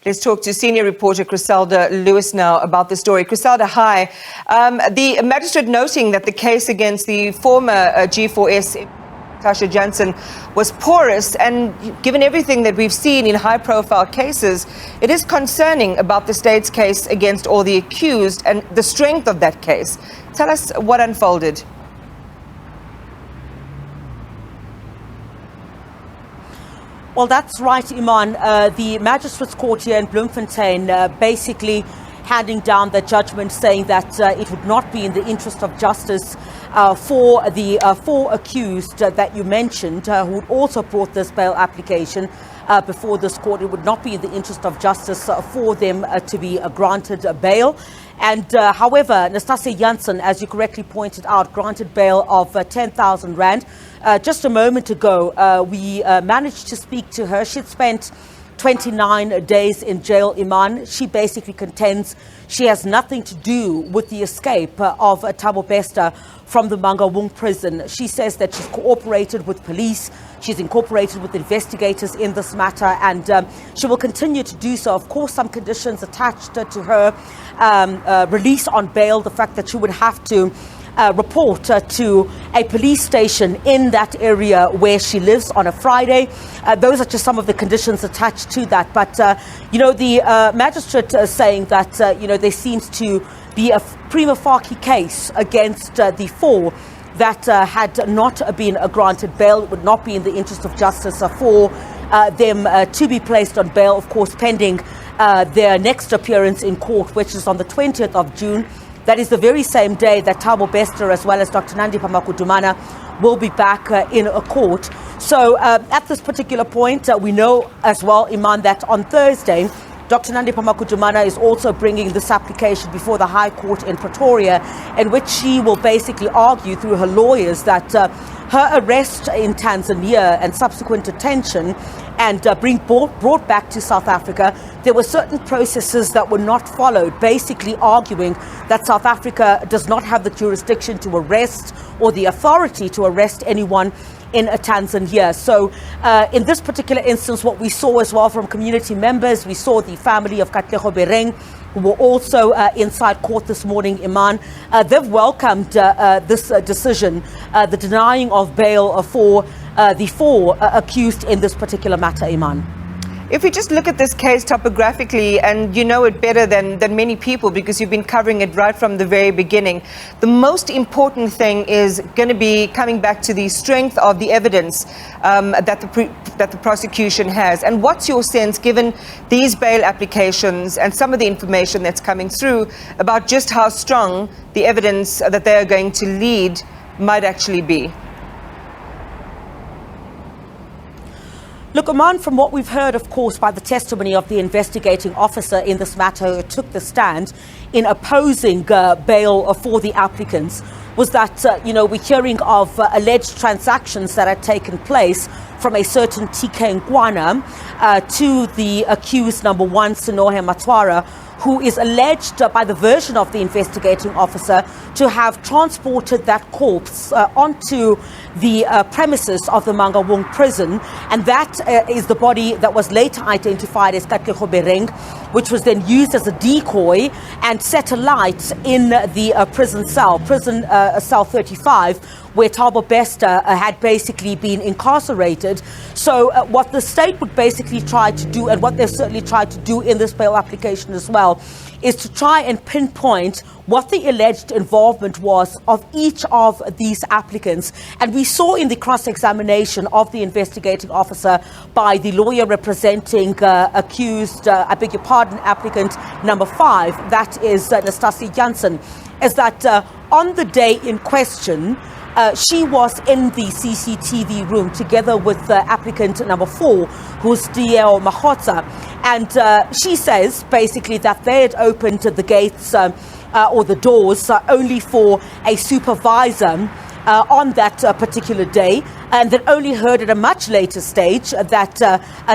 Let's talk to senior reporter Chriselda Lewis now about the story. Chriselda, hi. The magistrate noting that the case against the former G4S Nastassja Jansen was porous, and given everything that we've seen in high-profile cases, it is concerning about the state's case against all the accused and the strength of that case. Tell us what unfolded. Well, that's right, Iman. The Magistrates Court here in Bloemfontein basically handing down the judgment saying that it would not be in the interest of justice for the four accused that you mentioned who also brought this bail application before this court. It would not be in the interest of justice for them to be granted bail. And however, Nastassja Jansen, as you correctly pointed out, granted bail of 10,000 rand. Just a moment ago, we managed to speak to her. She'd spent 29 days in jail, Iman. She basically contends she has nothing to do with the escape of Thabo Bester from the Mangaung prison. She says that she's cooperated with police, she's incorporated with investigators in this matter, and she will continue to do so. Of course, some conditions attached to her release on bail, the fact that she would have to report to a police station in that area where she lives on a Friday. Those are just some of the conditions attached to that. But, the magistrate saying that, there seems to be a prima facie case against the four that had not been granted bail. It would not be in the interest of justice for them to be placed on bail, of course, pending their next appearance in court, which is on the 20th of June. That is the very same day that Thabo Bester as well as Dr. Nandipha Makudumana will be back in a court. So at this particular point, we know as well, Iman, that on Thursday, Dr. Nandipha Makudumana is also bringing this application before the High Court in Pretoria, in which she will basically argue through her lawyers that her arrest in Tanzania and subsequent detention and brought back to South Africa, there were certain processes that were not followed, basically arguing that South Africa does not have the jurisdiction to arrest or the authority to arrest anyone in Tanzania. So in this particular instance, what we saw as well from community members, we saw the family of Teboho Lipholo, who were also inside court this morning, Iman. They've welcomed this decision, the denying of bail for the four accused in this particular matter, Iman. If we just look at this case topographically, and you know it better than many people because you've been covering it right from the very beginning, the most important thing is going to be coming back to the strength of the evidence that the prosecution has. And what's your sense, given these bail applications and some of the information that's coming through, about just how strong the evidence that they are going to lead might actually be? Look, Iman, from what we've heard, of course, by the testimony of the investigating officer in this matter who took the stand in opposing bail for the applicants, was that, we're hearing of alleged transactions that had taken place from a certain TK Nkwana to the accused number one, Senohe Matsoara, who is alleged by the version of the investigating officer to have transported that corpse onto the premises of the Mangaung prison. And that is the body that was later identified as Teboho Lipholo, which was then used as a decoy and set alight in the prison cell, cell 35, where Thabo Bester had basically been incarcerated. So what the state would basically try to do, and what they've certainly tried to do in this bail application as well, is to try and pinpoint what the alleged involvement was of each of these applicants. And we saw in the cross-examination of the investigating officer by the lawyer representing applicant number 5, that is Nastassja Jansen, is that on the day in question, she was in the CCTV room together with applicant number 4, who's Tieho Makhotsa. And she says basically that they had opened the gates or the doors only for a supervisor on that particular day, and then only heard at a much later stage that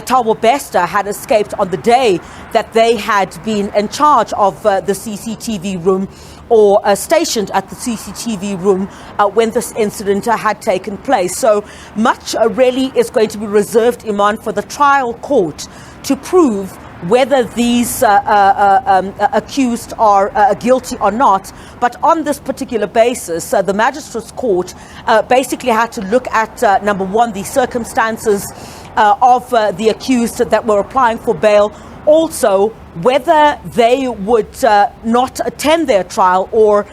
Thabo Bester had escaped on the day that they had been in charge of the CCTV room, or stationed at the CCTV room when this incident had taken place. So much really is going to be reserved, Iman, for the trial court to prove whether these accused are guilty or not. But on this particular basis, the Magistrates Court basically had to look at, number one, the circumstances of the accused that were applying for bail, also whether they would not attend their trial or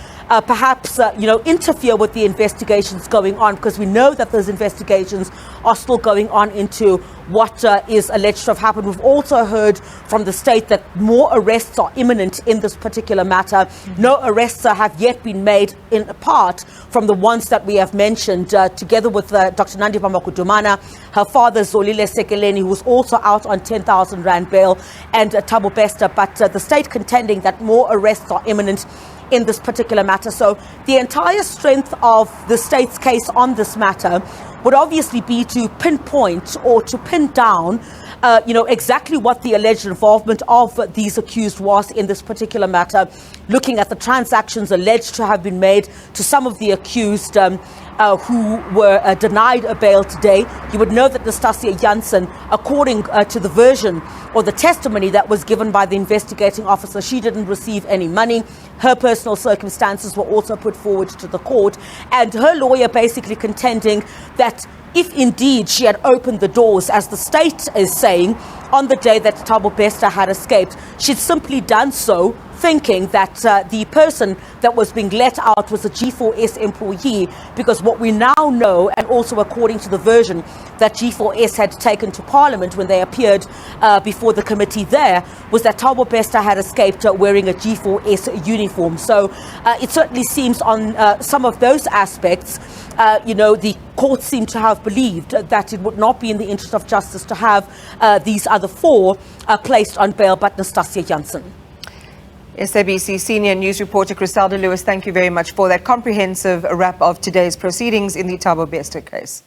perhaps interfere with the investigations going on, because we know that those investigations are still going on into what is alleged to have happened. We've also heard from the state that more arrests are imminent in this particular matter. No arrests have yet been made, in part from the ones that we have mentioned, together with Dr. Nandipha Makudumana, her father Zolile Sekeleni, who was also out on 10,000 Rand bail, and Thabo Bester, but the state contending that more arrests are imminent in this particular matter. So the entire strength of the state's case on this matter would obviously be to pinpoint or to pin down exactly what the alleged involvement of these accused was in this particular matter, looking at the transactions alleged to have been made to some of the accused who were denied a bail today. You would know that Nastassja Jansen, according to the version or the testimony that was given by the investigating officer, she didn't receive any money. Her personal circumstances were also put forward to the court, and her lawyer basically contending that if indeed she had opened the doors, as the state is saying, on the day that Thabo Bester had escaped, she'd simply done so thinking that the person that was being let out was a G4S employee, because what we now know, and also according to the version that G4S had taken to Parliament when they appeared before the committee there, was that Thabo Bester had escaped wearing a G4S uniform. So it certainly seems on some of those aspects, the court seemed to have believed that it would not be in the interest of justice to have these other four placed on bail, but Nastassja Jansen. SABC senior news reporter Chriselda Lewis, thank you very much for that comprehensive wrap of today's proceedings in the Thabo Bester case.